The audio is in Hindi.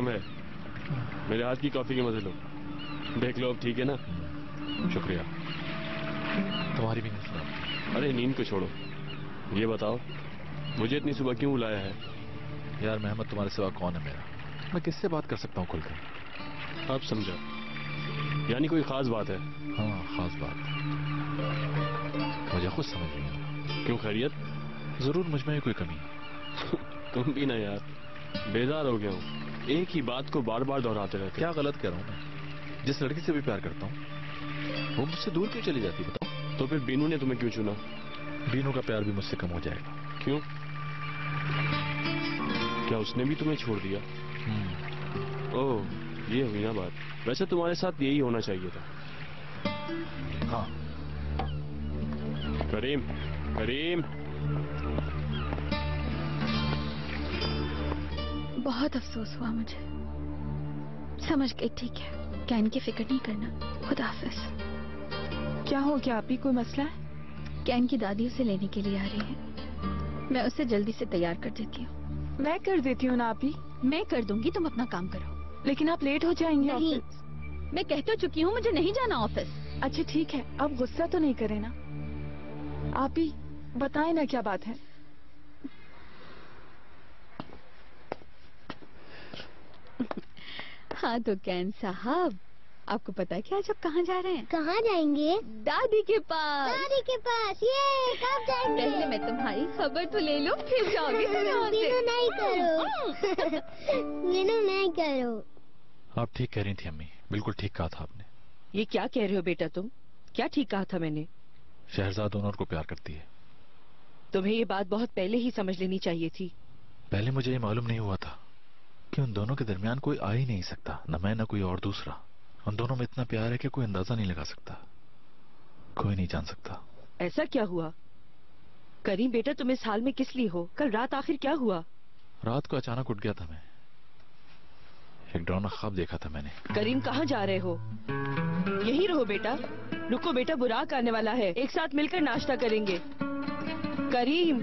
गर्म है, मेरे हाथ की कॉफी के मजे लो। देख लो अब ठीक है ना? शुक्रिया। तुम्हारी भी नींद खराब। अरे नींद को छोड़ो, ये बताओ मुझे इतनी सुबह क्यों बुलाया है? यार मेहमद तुम्हारे सिवा कौन है मेरा? मैं किससे बात कर सकता हूँ खुलकर? अब समझा, यानी कोई खास बात है? हाँ खास बात, मुझे खुद समझ नहीं आता। क्यों, खैरियत? जरूर मुझ में ही कोई कमी है। तुम भी ना यार, बेजार हो गया हूँ, एक ही बात को बार बार दोहराते रहते। क्या गलत कह रहा हूँ मैं? जिस लड़की से भी प्यार करता हूँ वो मुझसे दूर क्यों चली जाती, बताओ? तो फिर बीनू ने तुम्हें क्यों चुना? बीनू का प्यार भी मुझसे कम हो जाएगा। क्यों, क्या उसने भी तुम्हें छोड़ दिया? ओह ये हुई ना बात। वैसे तुम्हारे साथ यही होना चाहिए था। हाँ। करीम, करीम। बहुत अफसोस हुआ मुझे। समझ गई, ठीक है, कैन की फिक्र नहीं करना। खुदा हाफिज। क्या हो गया आपी, कोई मसला है? कैन की दादी उसे लेने के लिए आ रही है, मैं उसे जल्दी से तैयार कर देती हूँ। मैं कर देती हूँ ना आपी। मैं कर दूंगी, तुम अपना काम करो। लेकिन आप लेट हो जाएंगे नहीं, ऑफिस। मैं कह तो चुकी हूँ मुझे नहीं जाना ऑफिस। अच्छा ठीक है, आप गुस्सा तो नहीं करें ना? आपी बताएं ना क्या बात है? हाँ तो कैन साहब, आपको पता है कि आज आप कहाँ जा रहे हैं? कहाँ जाएंगे? दादी के पास। दादी के पास? ये कब जाएंगे? पहले मैं तुम्हारी खबर तो ले लूं, फिर जाओगे तुम यहाँ से। मीनू नहीं करो। मीनू नहीं करो। आप ठीक कह रही थी अम्मी, बिल्कुल ठीक कहा था आपने। ये क्या कह रहे हो बेटा तुम? क्या ठीक कहा था मैंने? शहरजाद ओनर को प्यार करती है। तुम्हें ये बात बहुत पहले ही समझ लेनी चाहिए थी। पहले मुझे ये मालूम नहीं हुआ था कि उन दोनों के दरमियान कोई आ ही नहीं सकता, न मैं न कोई और दूसरा। उन दोनों में इतना प्यार है कि कोई अंदाजा नहीं लगा सकता, कोई नहीं जान सकता। ऐसा क्या हुआ? करीम बेटा तुम इस हाल में किस लिए हो? कल रात आखिर क्या हुआ? रात को अचानक उठ गया था मैं, एक डरावना ख्वाब देखा था मैंने। करीम कहाँ जा रहे हो? यही रहो बेटा। रुको बेटा, बुराक आने वाला है, एक साथ मिलकर नाश्ता करेंगे। करीम